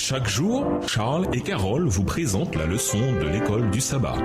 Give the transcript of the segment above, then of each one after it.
Chaque jour, Charles et Carole vous présentent la leçon de l'école du sabbat.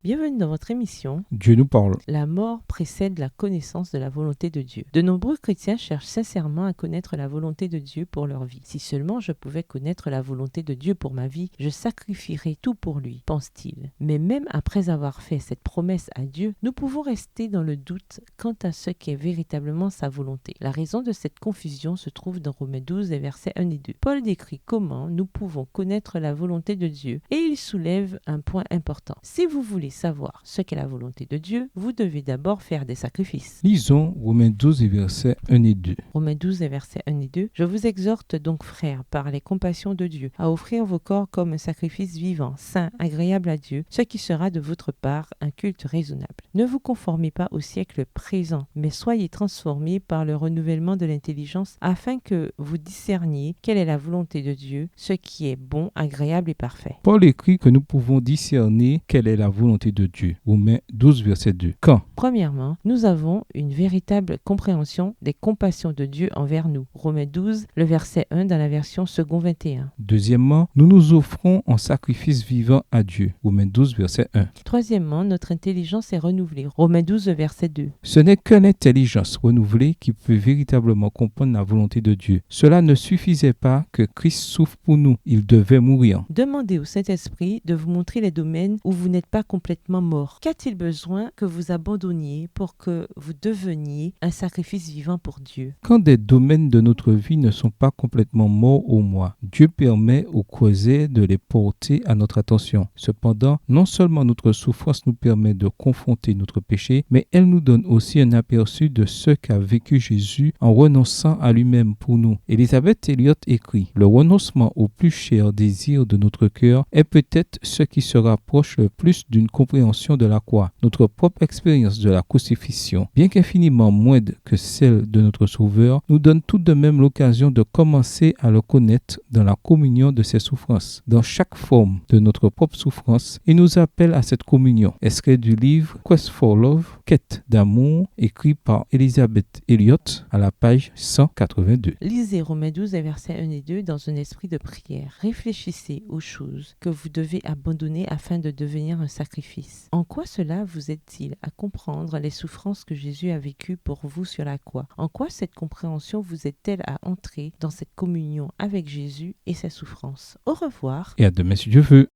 Bienvenue dans votre émission. Dieu nous parle. La mort précède la connaissance de la volonté de Dieu. De nombreux chrétiens cherchent sincèrement à connaître la volonté de Dieu pour leur vie. Si seulement je pouvais connaître la volonté de Dieu pour ma vie, je sacrifierais tout pour lui, pense-t-il. Mais même après avoir fait cette promesse à Dieu, nous pouvons rester dans le doute quant à ce qu'est véritablement sa volonté. La raison de cette confusion se trouve dans Romains 12 et versets 1 et 2. Paul décrit comment nous pouvons connaître la volonté de Dieu et il soulève un point important. Si vous voulez savoir ce qu'est la volonté de Dieu, vous devez d'abord faire des sacrifices. Lisons Romains 12 et versets 1 et 2. Romains 12 et versets 1 et 2. Je vous exhorte donc, frères, par les compassions de Dieu, à offrir vos corps comme un sacrifice vivant, saint, agréable à Dieu, ce qui sera de votre part un culte raisonnable. Ne vous conformez pas au siècle présent, mais soyez transformés par le renouvellement de l'intelligence, afin que vous discerniez quelle est la volonté de Dieu, ce qui est bon, agréable et parfait. Paul écrit que nous pouvons discerner quelle est la volonté de Dieu. Romains 12, verset 2. Quand? Premièrement, nous avons une véritable compréhension des compassions de Dieu envers nous. Romains 12, le verset 1 dans la version second 21. Deuxièmement, nous nous offrons en sacrifice vivant à Dieu. Romains 12, verset 1. Troisièmement, notre intelligence est renouvelée. Romains 12, verset 2. Ce n'est que l'intelligence renouvelée qui peut véritablement comprendre la volonté de Dieu. Cela ne suffisait pas que Christ souffre pour nous. Il devait mourir. Demandez au Saint-Esprit de vous montrer les domaines où vous n'êtes pas complètement mort. Qu'a-t-il besoin que vous abandonniez pour que vous deveniez un sacrifice vivant pour Dieu? Quand des domaines de notre vie ne sont pas complètement morts au moi, Dieu permet au croisés de les porter à notre attention. Cependant, non seulement notre souffrance nous permet de confronter notre péché, mais elle nous donne aussi un aperçu de ce qu'a vécu Jésus en renonçant à lui-même pour nous. Elisabeth Elliot écrit: « Le renoncement au plus cher désir de notre cœur est peut-être ce qui se rapproche le plus d'une compréhension de la croix. Notre propre expérience de la crucifixion, bien qu'infiniment moindre que celle de notre Sauveur, nous donne tout de même l'occasion de commencer à le connaître dans la communion de ses souffrances, dans chaque forme de notre propre souffrance, et nous appelle à cette communion. » Extrait du livre Quest for Love, Quête d'amour, écrit par Elisabeth Elliot, à la page 182. Lisez Romains 12 et versets 1 et 2 dans un esprit de prière. Réfléchissez aux choses que vous devez abandonner afin de devenir un sacrifice. En quoi cela vous aide-t-il à comprendre les souffrances que Jésus a vécues pour vous sur la croix? En quoi cette compréhension vous aide-t-elle à entrer dans cette communion avec Jésus et ses souffrances? Au revoir. Et à demain si Dieu veut.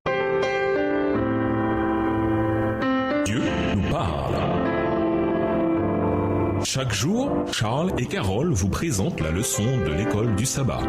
Dieu nous parle. Chaque jour, Charles et Carole vous présentent la leçon de l'école du sabbat.